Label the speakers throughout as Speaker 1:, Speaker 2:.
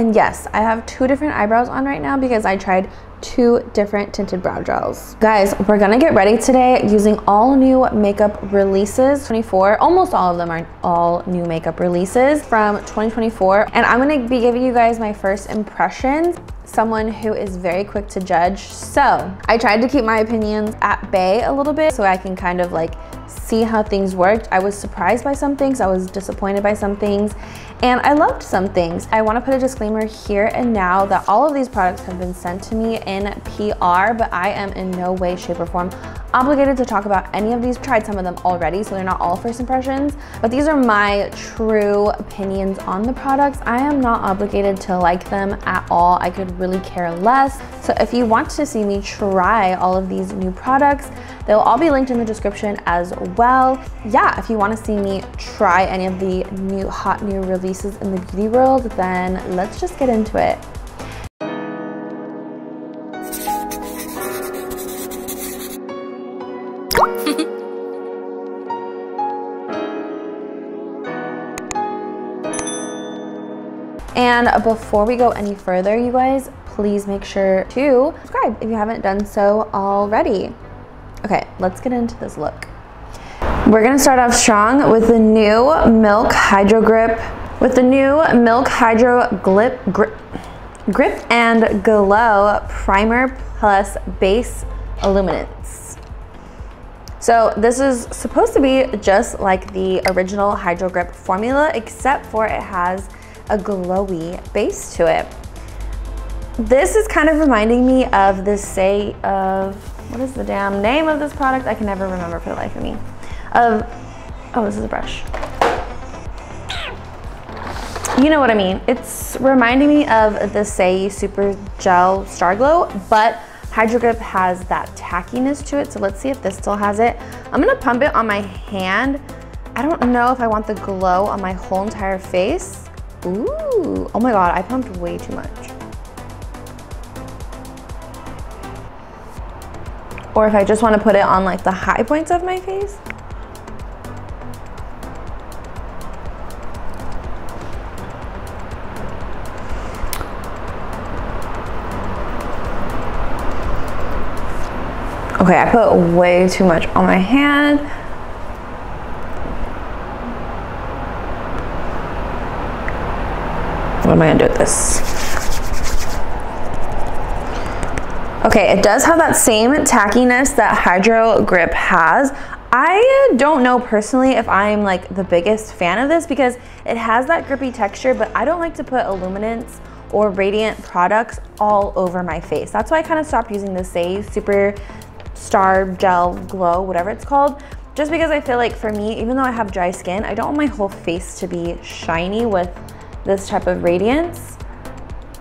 Speaker 1: And yes, I have 2 different eyebrows on right now because I tried 2 different tinted brow gels. Guys, we're gonna get ready today using all new makeup releases. 24, almost all of them are all new makeup releases from 2024. And I'm gonna be giving you guys my first impressions. Someone who is very quick to judge. So I tried to keep my opinions at bay a little bit so I can kind of like see how things worked. I was surprised by some things, I was disappointed by some things, and I loved some things. I want to put a disclaimer here and now that all of these products have been sent to me in PR, but I am in no way, shape, or form obligated to talk about any of these. Tried some of them already, so they're not all first impressions, but these are my true opinions on the products. I am not obligated to like them at all. I could really care less. So if you want to see me try all of these new products, they'll all be linked in the description as well. Yeah, if you want to see me try any of the new hot new releases in the beauty world, then let's just get into it. And before we go any further, you guys, please make sure to subscribe if you haven't done so already. Okay, let's get into this look. We're gonna start off strong with the new Milk Hydro Grip, Grip and Glow Primer Plus Base Illuminance. So this is supposed to be just like the original Hydro Grip formula, except for it has a glowy base to it. This is kind of reminding me of what is the damn name of this product? I can never remember for the life of me. Oh, this is a brush. You know what I mean. It's reminding me of the Say Super Gel Star Glow, but Hydro Grip has that tackiness to it. So let's see if this still has it. I'm gonna pump it on my hand. I don't know if I want the glow on my whole entire face. Ooh, oh my God, I pumped way too much. Or if I just want to put it on like the high points of my face. Okay, I put way too much on my hand. What am I gonna do with this? Okay, it does have that same tackiness that Hydro Grip has. I don't know personally if I'm like the biggest fan of this because it has that grippy texture, but I don't like to put illuminants or radiant products all over my face. That's why I kind of stopped using the Say Super Star Gel Glow, whatever it's called, just because I feel like for me, even though I have dry skin, I don't want my whole face to be shiny with this type of radiance.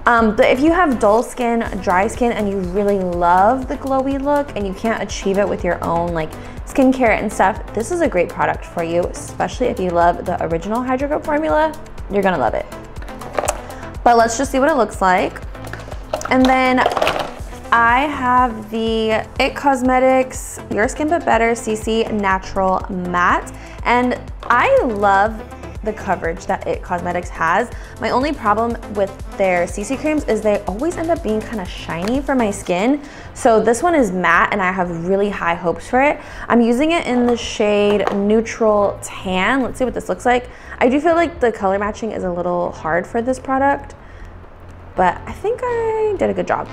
Speaker 1: But if you have dull skin, dry skin, and you really love the glowy look and you can't achieve it with your own like skincare and stuff, this is a great product for you, especially if you love the original Hydro Grip formula. You're gonna love it. But let's just see what it looks like. And then I have the IT Cosmetics Your Skin But Better CC Natural Matte, and I love the coverage that IT Cosmetics has. My only problem with their CC creams is they always end up being kind of shiny for my skin. So this one is matte and I have really high hopes for it. I'm using it in the shade Neutral Tan. Let's see what this looks like. I do feel like the color matching is a little hard for this product, but I think I did a good job.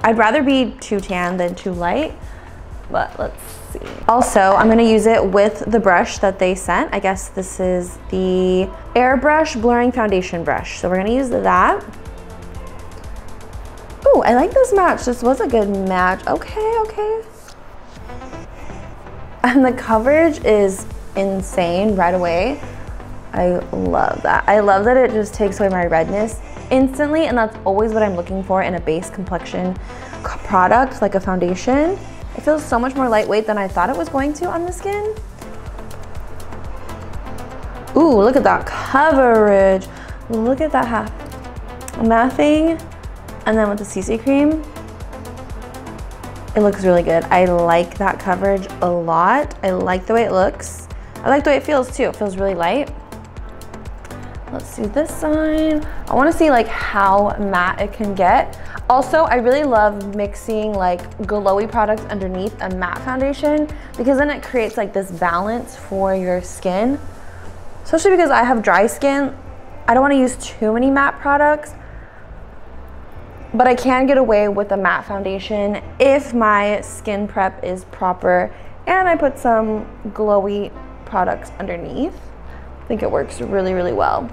Speaker 1: I'd rather be too tan than too light, but let's see. Also, I'm gonna use it with the brush that they sent. I guess this is the Airbrush Blurring Foundation Brush. So we're gonna use that. Ooh, I like this match. This was a good match. Okay, okay. And the coverage is insane right away. I love that. I love that it just takes away my redness instantly, and that's always what I'm looking for in a base complexion product, like a foundation. It feels so much more lightweight than I thought it was going to on the skin. Ooh, look at that coverage. Look at that half. Nothing. And then with the CC cream, it looks really good. I like that coverage a lot. I like the way it looks. I like the way it feels too. It feels really light. Let's do this side. I want to see like how matte it can get. Also, I really love mixing like glowy products underneath a matte foundation because then it creates like this balance for your skin. Especially because I have dry skin. I don't want to use too many matte products, but I can get away with a matte foundation if my skin prep is proper and I put some glowy products underneath. I think it works really, really well.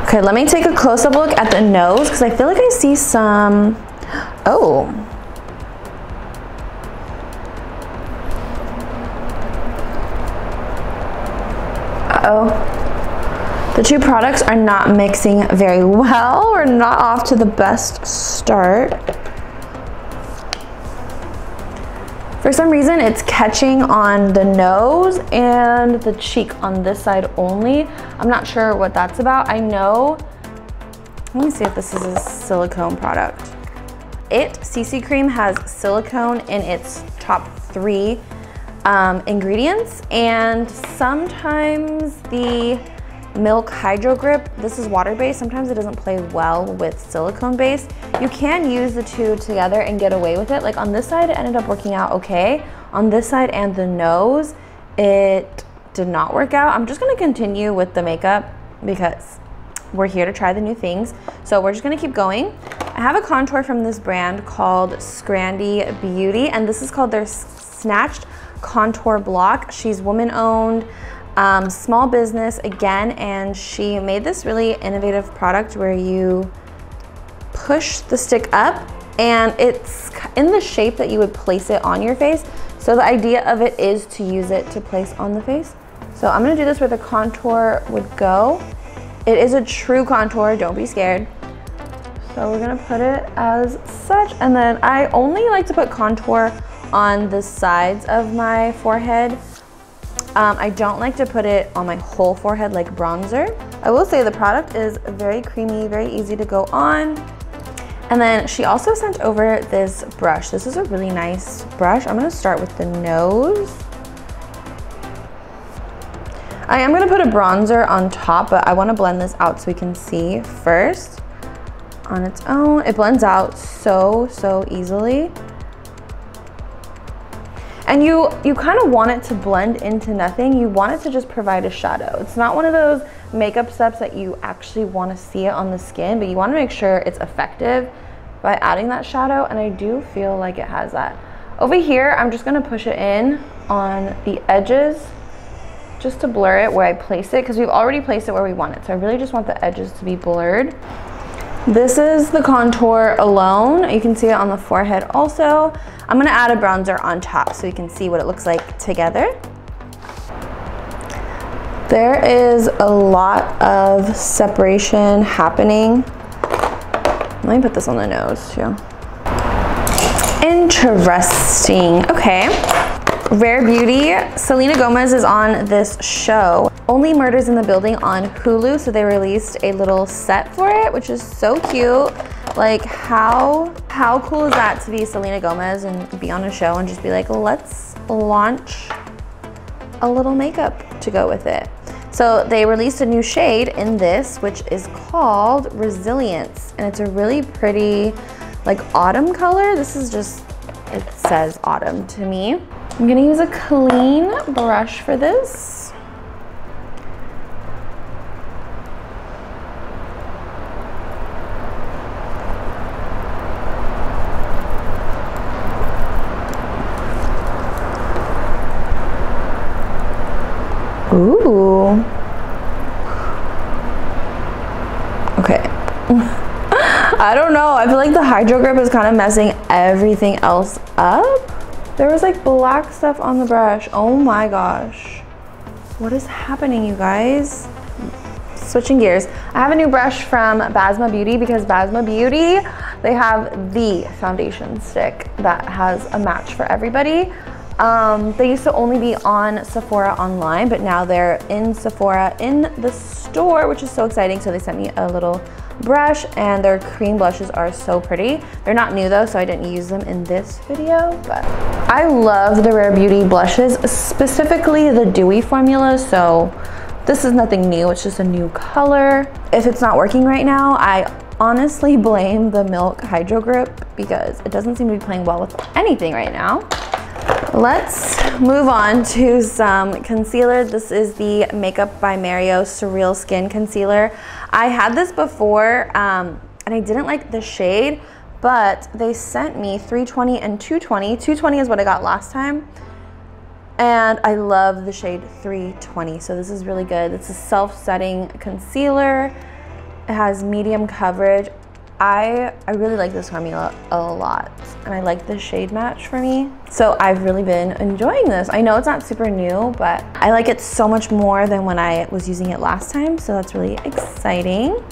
Speaker 1: Okay, let me take a close-up look at the nose because I feel like I see some, oh. Uh-oh. The two products are not mixing very well. We're not off to the best start. For some reason, it's catching on the nose and the cheek on this side only. I'm not sure what that's about. I know, let me see if this is a silicone product. CC Cream has silicone in its top 3 ingredients, and sometimes the Milk Hydro Grip, this is water-based. Sometimes it doesn't play well with silicone-based. You can use the two together and get away with it. Like on this side, it ended up working out okay. On this side and the nose, it did not work out. I'm just gonna continue with the makeup because we're here to try the new things. So we're just gonna keep going. I have a contour from this brand called Scrandy Beauty, and this is called their Snatched Contour Block. She's woman-owned. Small business again, and she made this really innovative product where you push the stick up and it's in the shape that you would place it on your face. So the idea of it is to use it to place on the face. So I'm gonna do this where the contour would go. It is a true contour, don't be scared. So we're gonna put it as such, and then I only like to put contour on the sides of my forehead. I don't like to put it on my whole forehead like bronzer. I will say the product is very creamy, very easy to go on. And then she also sent over this brush. This is a really nice brush. I'm gonna start with the nose. I am gonna put a bronzer on top, but I wanna blend this out so we can see first. On its own, it blends out so easily. And you kind of want it to blend into nothing. You want it to just provide a shadow. It's not one of those makeup steps that you actually want to see it on the skin, but you want to make sure it's effective by adding that shadow, and I do feel like it has that. Over here, I'm just going to push it in on the edges just to blur it where I place it, because we've already placed it where we want it. So I really just want the edges to be blurred. This is the contour alone. You can see it on the forehead also. I'm gonna add a bronzer on top so you can see what it looks like together. There is a lot of separation happening. Let me put this on the nose too. Interesting, okay. Rare Beauty, Selena Gomez is on this show, Only Murders in the Building on Hulu, so they released a little set for it, which is so cute. Like how cool is that to be Selena Gomez and be on a show and just be like, let's launch a little makeup to go with it. So they released a new shade in this, which is called Resilience, and it's a really pretty like autumn color. This is just, it says autumn to me. I'm gonna use a clean brush for this. Ooh. Okay. I don't know. I feel like the Hydro Grip is kind of messing everything else up. There was like black stuff on the brush. Oh my gosh. What is happening, you guys? Switching gears. I have a new brush from Basma Beauty because Basma Beauty, they have the foundation stick that has a match for everybody. They used to only be on Sephora online, but now they're in Sephora in the store, which is so exciting. So they sent me a little brush, and their cream blushes are so pretty. They're not new though, so I didn't use them in this video, but I love the Rare Beauty blushes, specifically the dewy formula. So This is nothing new, it's just a new color. If it's not working right now, I honestly blame the Milk Hydro Grip because it doesn't seem to be playing well with anything right now. Let's move on to some concealer. This is the Makeup by Mario Surreal Skin Concealer. I had this before and I didn't like the shade, but they sent me 320 and 220. 220 is what I got last time. And I love the shade 320, so this is really good. It's a self-setting concealer. It has medium coverage. I really like this formula a lot, and I like the shade match for me. So I've really been enjoying this. I know it's not super new, but I like it so much more than when I was using it last time, so that's really exciting.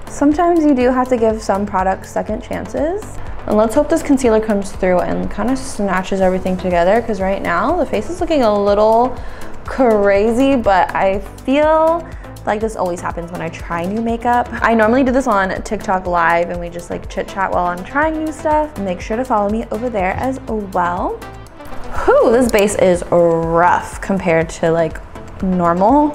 Speaker 1: Sometimes you do have to give some products second chances. And let's hope this concealer comes through and kind of snatches everything together, because right now the face is looking a little crazy, but I feel like this always happens when I try new makeup. I normally do this on TikTok live and we just like chit chat while I'm trying new stuff. Make sure to follow me over there as well. Whew, this base is rough compared to like normal,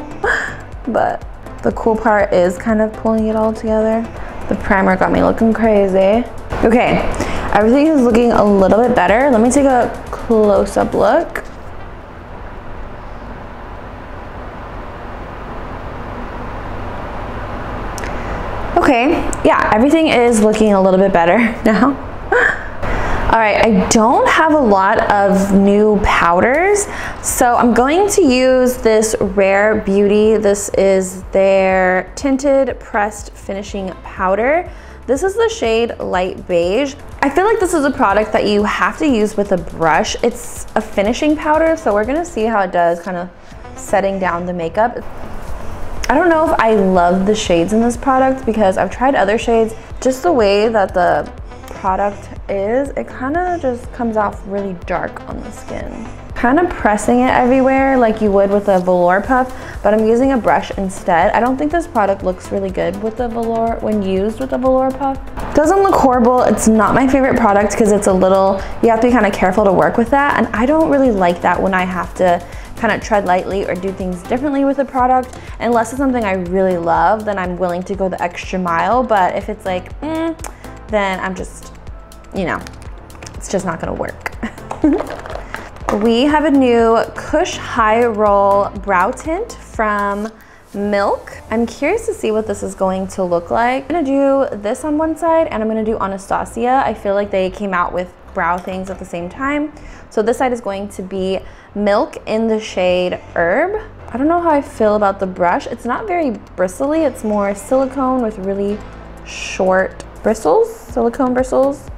Speaker 1: but the cool part is kind of pulling it all together. The primer got me looking crazy. Okay, everything is looking a little bit better. Let me take a close-up look. Okay, yeah, everything is looking a little bit better now. All right, I don't have a lot of new powders, so I'm going to use this Rare Beauty. This is their Tinted Pressed Finishing Powder. This is the shade Light Beige. I feel like this is a product that you have to use with a brush. It's a finishing powder, so we're gonna see how it does kind of setting down the makeup. I don't know if I love the shades in this product because I've tried other shades. Just the way that the product is, it kind of just comes off really dark on the skin. Kind of pressing it everywhere like you would with a velour puff, but I'm using a brush instead. I don't think this product looks really good with the velour when used with a velour puff. Doesn't look horrible. It's not my favorite product because it's a little, you have to be kind of careful to work with that, and I don't really like that when I have to kind of tread lightly or do things differently with a product. Unless it's something I really love, then I'm willing to go the extra mile. But if it's like, then I'm just, you know, it's just not gonna work. We have a new Kush High Roll Brow Tint from Milk. I'm curious to see what this is going to look like. I'm gonna do this on one side and I'm gonna do Anastasia. I feel like they came out with brow things at the same time. So this side is going to be Milk in the shade Herb. I don't know how I feel about the brush. It's not very bristly. It's more silicone with really short bristles, silicone bristles.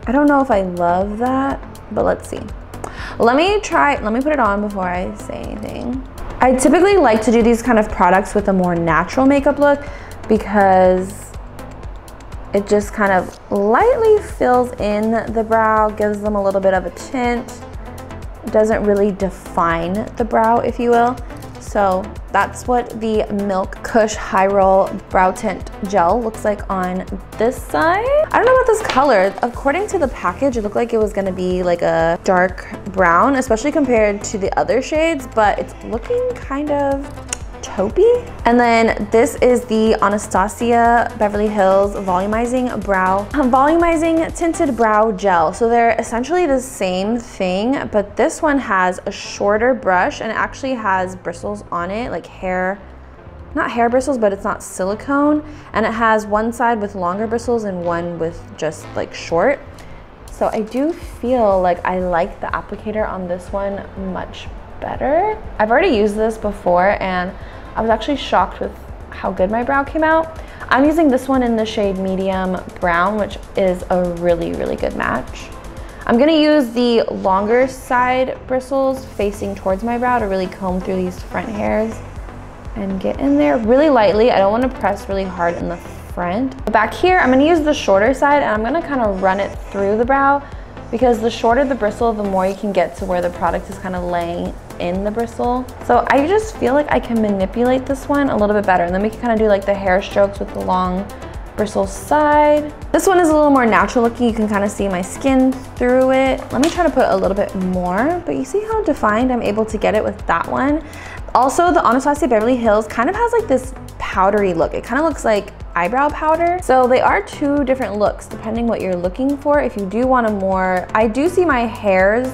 Speaker 1: I don't know if I love that, but let's see. Let me put it on before I say anything. I typically like to do these kind of products with a more natural makeup look because it just kind of lightly fills in the brow, gives them a little bit of a tint. It doesn't really define the brow, if you will. So that's what the Milk Kush High Roll Brow Tint Gel looks like on this side. I don't know about this color. According to the package, it looked like it was gonna be like a dark brown, especially compared to the other shades, but it's looking kind of taupey. And then this is the Anastasia Beverly Hills Volumizing Tinted Brow Gel. So they're essentially the same thing, but this one has a shorter brush and it actually has bristles on it, like hair, not hair bristles, but it's not silicone. And it has one side with longer bristles and one with just like short. So I do feel like I like the applicator on this one much better. I've already used this before and I was actually shocked with how good my brow came out. I'm using this one in the shade Medium Brown, which is a really, really good match. I'm gonna use the longer side bristles facing towards my brow to really comb through these front hairs and get in there really lightly. I don't wanna press really hard in the front. But back here, I'm gonna use the shorter side and I'm gonna kind of run it through the brow because the shorter the bristle, the more you can get to where the product is kind of laying in the bristle. So I just feel like I can manipulate this one a little bit better, and then we can kind of do like the hair strokes with the long bristle side. This one is a little more natural looking. You can kind of see my skin through it. Let me try to put a little bit more, but you see how defined I'm able to get it with that one. Also, the Anastasia Beverly Hills kind of has like this powdery look. It kind of looks like eyebrow powder. So they are two different looks depending what you're looking for. If you do want a more, I do see my hairs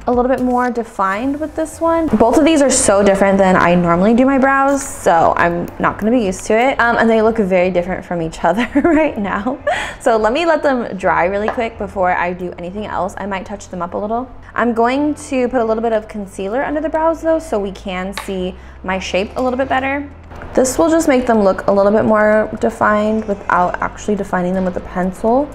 Speaker 1: a little bit more defined with this one. Both of these are so different than I normally do my brows, so I'm not gonna be used to it. And they look very different from each other right now. So let me let them dry really quick before I do anything else. I might touch them up a little. I'm going to put a little bit of concealer under the brows though, so we can see my shape a little bit better. This will just make them look a little bit more defined without actually defining them with a pencil.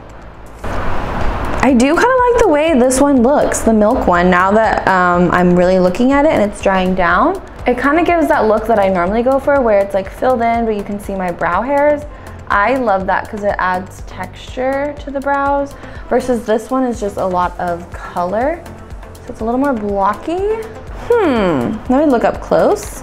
Speaker 1: I do kind of like the way this one looks, the milk one, now that I'm really looking at it and it's drying down. It kind of gives that look that I normally go for where it's like filled in, but you can see my brow hairs. I love that because it adds texture to the brows versus this one is just a lot of color. So it's a little more blocky. Let me look up close.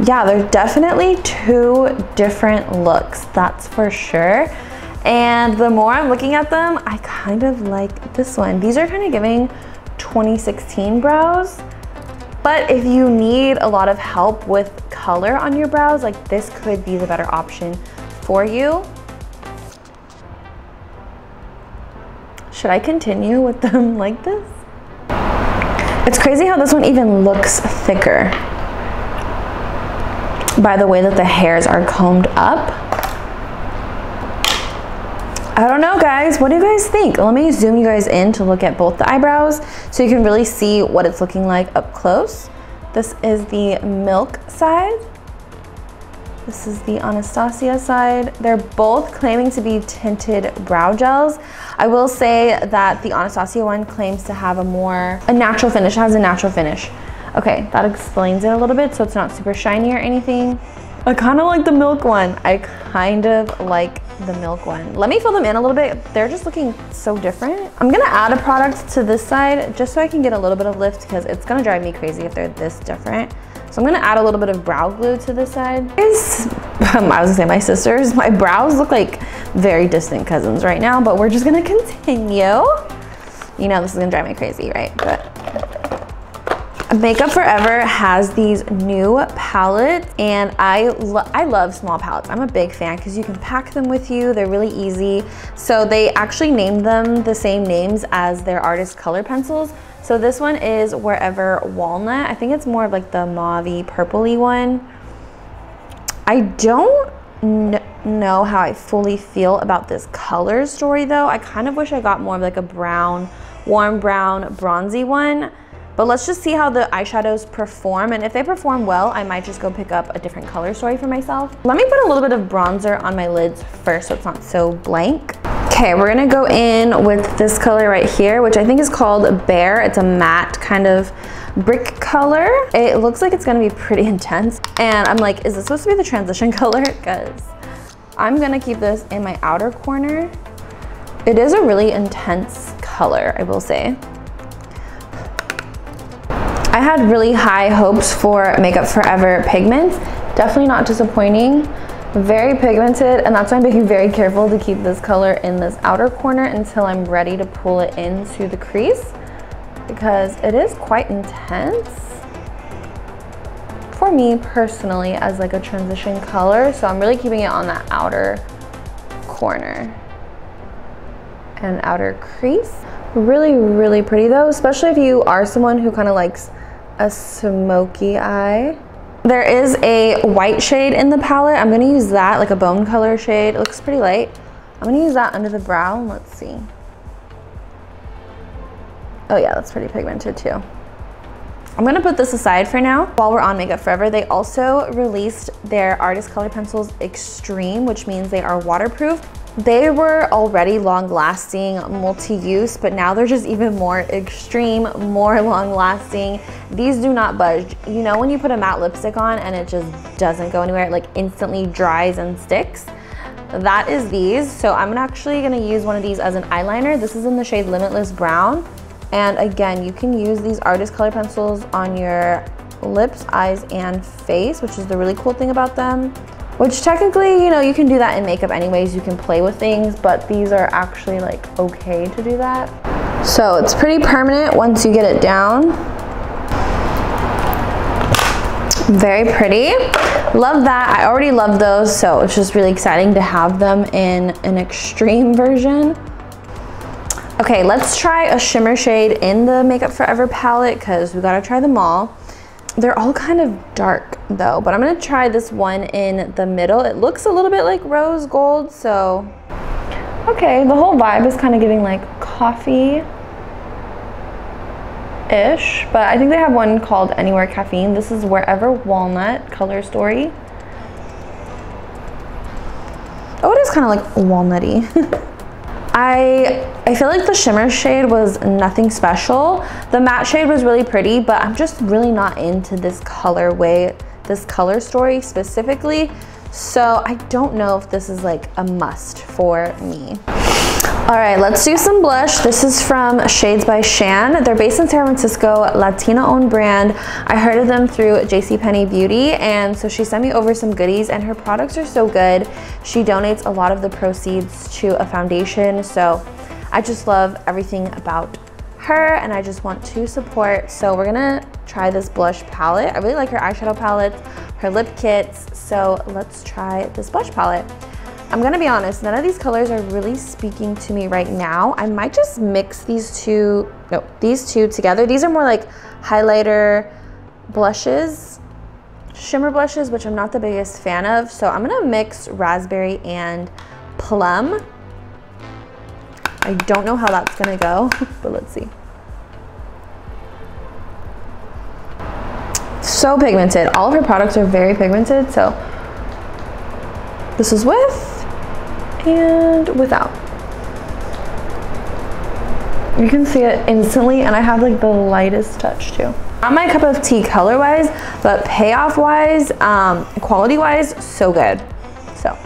Speaker 1: Yeah, they're definitely two different looks, that's for sure. And the more I'm looking at them, I kind of like this one. These are kind of giving 2016 brows. But if you need a lot of help with color on your brows, like this could be the better option for you. Should I continue with them like this? It's crazy how this one even looks thicker by the way that the hairs are combed up. I don't know guys, what do you guys think? Let me zoom you guys in to look at both the eyebrows so you can really see what it's looking like up close. This is the milk side. This is the Anastasia side. They're both claiming to be tinted brow gels. I will say that the Anastasia one claims to have a natural finish, it has a natural finish. Okay, that explains it a little bit, so it's not super shiny or anything. I kind of like the milk one. I kind of like the milk one. Let me fill them in a little bit. They're just looking so different. I'm gonna add a product to this side just so I can get a little bit of lift because it's gonna drive me crazy if they're this different. So I'm gonna add a little bit of brow glue to this side. I was gonna say my sisters, my brows look like very distant cousins right now, but we're just gonna continue. You know this is gonna drive me crazy, right? But Makeup Forever has these new palettes and I love small palettes. I'm a big fan because you can pack them with you. They're really easy. So they actually named them the same names as their artist color pencils. So this one is Wherever Walnut. I think it's more of like the mauve-y purpley one. I don't know how I fully feel about this color story though. I kind of wish I got more of like a brown, warm brown, bronzy one. But let's just see how the eyeshadows perform. And if they perform well, I might just go pick up a different color story for myself. Let me put a little bit of bronzer on my lids first so it's not so blank. Okay, we're gonna go in with this color right here, which I think is called Bear. It's a matte kind of brick color. It looks like it's gonna be pretty intense. And I'm like, is this supposed to be the transition color? Because I'm gonna keep this in my outer corner. It is a really intense color, I will say. I had really high hopes for Makeup Forever pigments. Definitely not disappointing. Very pigmented, and that's why I'm being very careful to keep this color in this outer corner until I'm ready to pull it into the crease because it is quite intense for me personally as like a transition color. So I'm really keeping it on that outer corner and outer crease. Really, really pretty though, especially if you are someone who kind of likes a smoky eye. There is a white shade in the palette. I'm gonna use that, like a bone color shade. It looks pretty light. I'm gonna use that under the brow. Let's see. Oh yeah, that's pretty pigmented too. I'm gonna put this aside for now. While we're on Makeup Forever, they also released their Artist Color Pencils Extreme, which means they are waterproof. They were already long-lasting, multi-use, but now they're just even more extreme, more long-lasting. These do not budge. You know when you put a matte lipstick on and it just doesn't go anywhere, it like instantly dries and sticks? That is these. So I'm actually gonna use one of these as an eyeliner. This is in the shade Limitless Brown. And again, you can use these Artist Color Pencils on your lips, eyes, and face, which is the really cool thing about them. Which technically, you know, you can do that in makeup anyways. You can play with things, but these are actually like okay to do that. So it's pretty permanent once you get it down. Very pretty. Love that. I already love those, so it's just really exciting to have them in an extreme version. Okay, let's try a shimmer shade in the Makeup Forever palette because we gotta try them all. They're all kind of dark though, but I'm gonna try this one in the middle. It looks a little bit like rose gold, so. Okay, the whole vibe is kind of giving like coffee-ish, but I think they have one called Anywhere Caffeine. This is Wherever Walnut Color Story. Oh, it is kind of like walnutty. I feel like the shimmer shade was nothing special. The matte shade was really pretty, but I'm just really not into this colorway, this Color Story specifically. So I don't know if this is like a must for me. All right, let's do some blush. This is from Shades by Shan. They're based in San Francisco, Latina-owned brand. I heard of them through JCPenney Beauty, and so she sent me over some goodies, and her products are so good. She donates a lot of the proceeds to a foundation, so I just love everything about her, and I just want to support. So we're gonna try this blush palette. I really like her eyeshadow palettes, her lip kits, so let's try this blush palette. I'm gonna be honest, none of these colors are really speaking to me right now. I might just mix these two together. These are more like highlighter blushes, shimmer blushes, which I'm not the biggest fan of. So I'm gonna mix Raspberry and Plum. I don't know how that's gonna go, but let's see. So pigmented. All of her products are very pigmented, so this is with and without. You can see it instantly, and I have like the lightest touch too. Not my cup of tea color wise, but payoff wise, quality wise, so good. So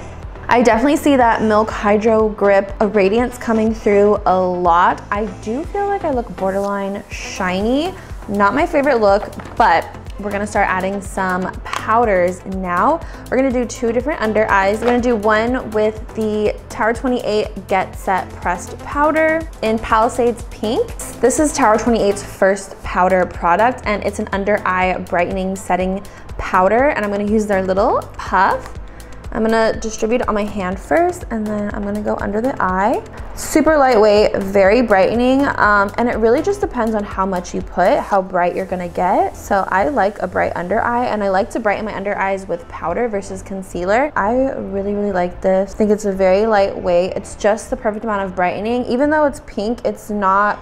Speaker 1: I definitely see that Milk Hydro Grip radiance coming through a lot. I do feel like I look borderline shiny. Not my favorite look, but we're gonna start adding some powders now. We're gonna do two different under eyes. We're gonna do one with the Tower 28 Get Set Pressed Powder in Palisades Pink. This is Tower 28's first powder product, and it's an under eye brightening setting powder, and I'm gonna use their little puff. I'm gonna distribute it on my hand first, and then I'm gonna go under the eye. Super lightweight, very brightening, and it really just depends on how much you put, how bright you're gonna get. So I like a bright under eye, and I like to brighten my under eyes with powder versus concealer. I really, really like this. I think it's a very lightweight. It's just the perfect amount of brightening. Even though it's pink, it's not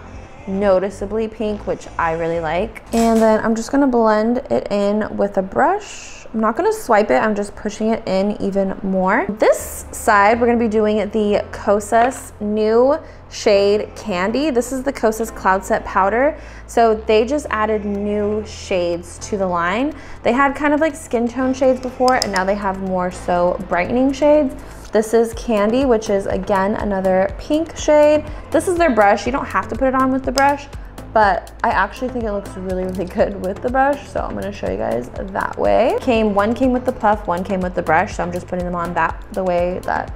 Speaker 1: noticeably pink, which I really like. And then I'm just gonna blend it in with a brush. I'm not gonna swipe it, I'm just pushing it in even more. This side, we're gonna be doing the Kosas new shade Candy. This is the Kosas Cloud Set Powder. So they just added new shades to the line. They had kind of like skin tone shades before, and now they have more so brightening shades. This is Candy, which is again another pink shade. This is their brush. You don't have to put it on with the brush, but I actually think it looks really, really good with the brush, so I'm gonna show you guys that way. One came with the puff, one came with the brush, so I'm just putting them on the way that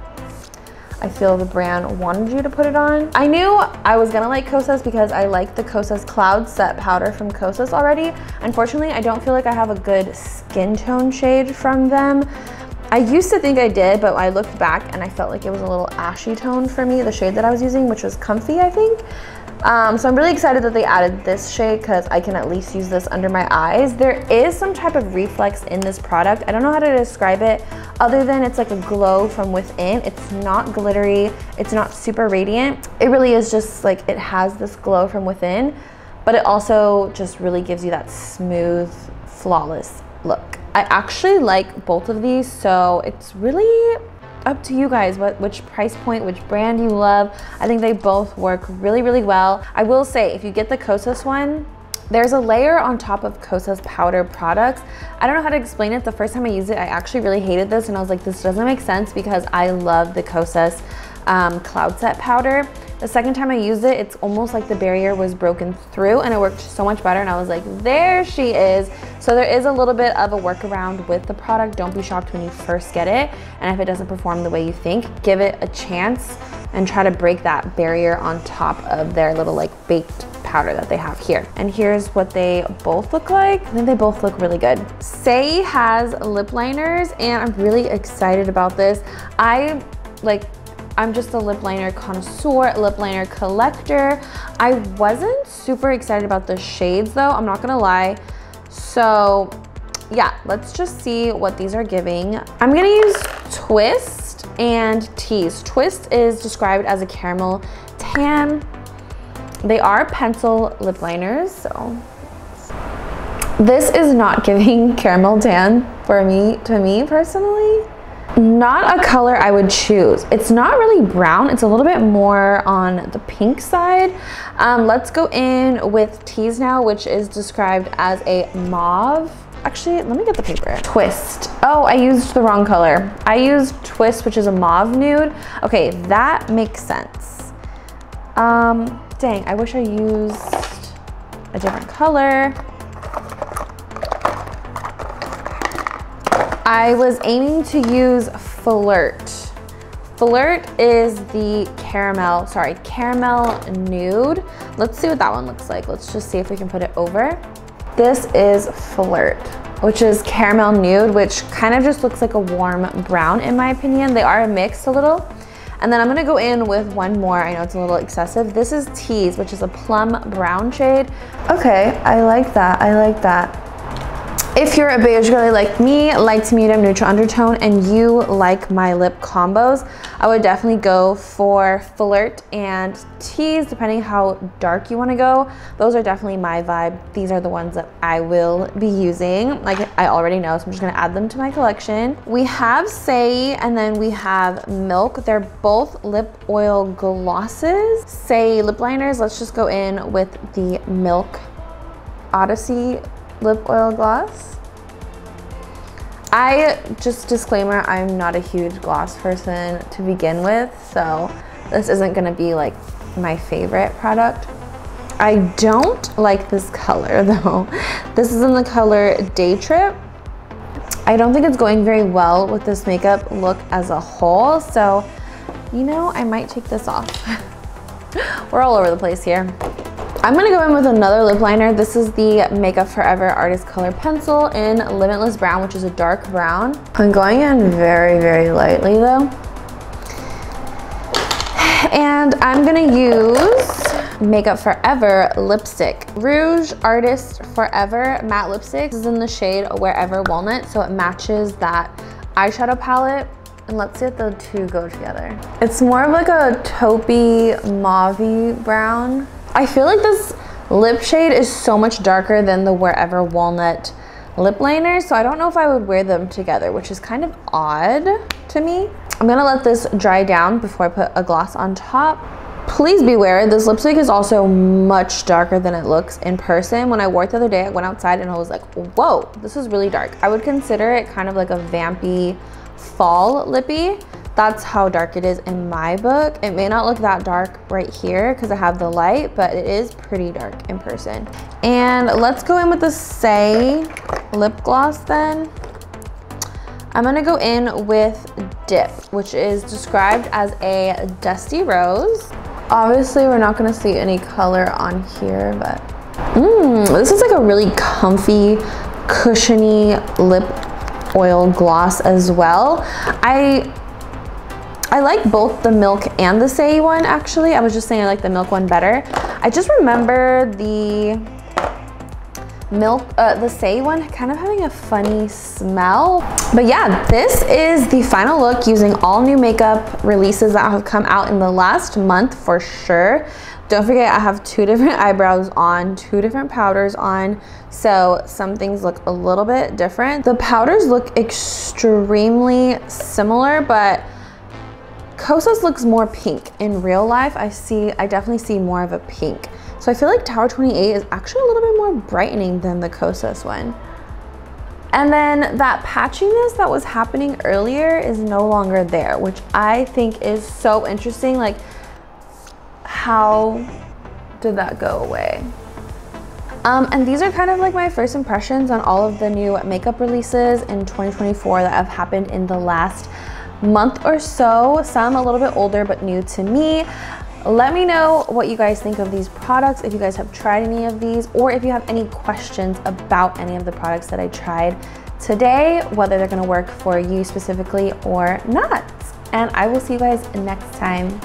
Speaker 1: I feel the brand wanted you to put it on. I knew I was gonna like Kosas because I like the Kosas Cloud Set Powder from Kosas already. Unfortunately, I don't feel like I have a good skin tone shade from them. I used to think I did, but I looked back and I felt like it was a little ashy tone for me, the shade that I was using, which was Comfy, I think. So I'm really excited that they added this shade because I can at least use this under my eyes. There is some type of reflex in this product. I don't know how to describe it other than it's like a glow from within. It's not glittery. It's not super radiant. It really is just like it has this glow from within, but it also just really gives you that smooth, flawless look. I actually like both of these, so it's really up to you guys which price point, which brand you love. I think they both work really, really well. I will say, if you get the Kosas one, there's a layer on top of Kosas powder products. I don't know how to explain it. The first time I used it, I actually really hated this, and I was like, this doesn't make sense because I love the Kosas Cloud Set Powder. The second time I used it, it's almost like the barrier was broken through and it worked so much better. And I was like, there she is. So there is a little bit of a workaround with the product. Don't be shocked when you first get it. And if it doesn't perform the way you think, give it a chance and try to break that barrier on top of their little like baked powder that they have here. And here's what they both look like. I think they both look really good. Sae has lip liners and I'm really excited about this. I'm just a lip liner connoisseur, lip liner collector. I wasn't super excited about the shades though, I'm not gonna lie. So yeah, let's just see what these are giving. I'm gonna use Twist and Tease. Twist is described as a caramel tan. They are pencil lip liners, so. This is not giving caramel tan to me personally. Not a color I would choose. It's not really brown, it's a little bit more on the pink side. Let's go in with Tease now, which is described as a mauve. Actually, let me get the paper. Twist. Oh, I used the wrong color. I used Twist, which is a mauve nude. Okay, that makes sense. Dang, I wish I used a different color. I was aiming to use Flirt. Flirt is the caramel nude. Let's see what that one looks like. Let's just see if we can put it over. This is Flirt, which is caramel nude, which kind of just looks like a warm brown in my opinion. They are mixed a little. And then I'm gonna go in with one more. I know it's a little excessive. This is Tease, which is a plum brown shade. Okay, I like that, I like that. If you're a beige girly like me, light to medium neutral undertone, and you like my lip combos, I would definitely go for Flirt and Tease, depending how dark you want to go. Those are definitely my vibe. These are the ones that I will be using. Like I already know, so I'm just gonna add them to my collection. We have Sae and then we have Milk. They're both lip oil glosses. Sae lip liners, let's just go in with the Milk Odyssey lip oil gloss. Disclaimer, I'm not a huge gloss person to begin with, so this isn't gonna be like my favorite product. I don't like this color though. This is in the color Day Trip. I don't think it's going very well with this makeup look as a whole, so you know, I might take this off. We're all over the place here. I'm gonna go in with another lip liner. This is the Makeup Forever Artist Color Pencil in Limitless Brown, which is a dark brown. I'm going in very, very lightly though. And I'm gonna use Makeup Forever lipstick. Rouge Artist Forever matte lipstick. This is in the shade Wherever Walnut, so it matches that eyeshadow palette. And let's see if the two go together. It's more of like a taupey, mauve-y brown. I feel like this lip shade is so much darker than the Wherever Walnut lip liner, so I don't know if I would wear them together, which is kind of odd to me. I'm gonna let this dry down before I put a gloss on top. Please beware, this lipstick is also much darker than it looks in person. When I wore it the other day, I went outside and I was like, whoa, this is really dark. I would consider it kind of like a vampy fall lippy. That's how dark it is in my book. It may not look that dark right here because I have the light, but it is pretty dark in person. And let's go in with the Sae lip gloss then. I'm gonna go in with Dip, which is described as a dusty rose. Obviously, we're not gonna see any color on here, but this is like a really comfy, cushiony lip oil gloss as well. I like both the Milk and the Sae one actually. I was just saying I like the Milk one better. I just remember the the Sae one kind of having a funny smell. But yeah, this is the final look using all new makeup releases that have come out in the last month for sure. Don't forget, I have 2 different eyebrows on, 2 different powders on, so some things look a little bit different. The powders look extremely similar, but Kosas looks more pink. In real life, I definitely see more of a pink. So I feel like Tower 28 is actually a little bit more brightening than the Kosas one. And then that patchiness that was happening earlier is no longer there, which I think is so interesting. Like, how did that go away? And these are kind of like my first impressions on all of the new makeup releases in 2024 that have happened in the last month or so. Some a little bit older but new to me. Let me know what you guys think of these products, if you guys have tried any of these, or if you have any questions about any of the products that I tried today, whether they're gonna work for you specifically or not. And I will see you guys next time.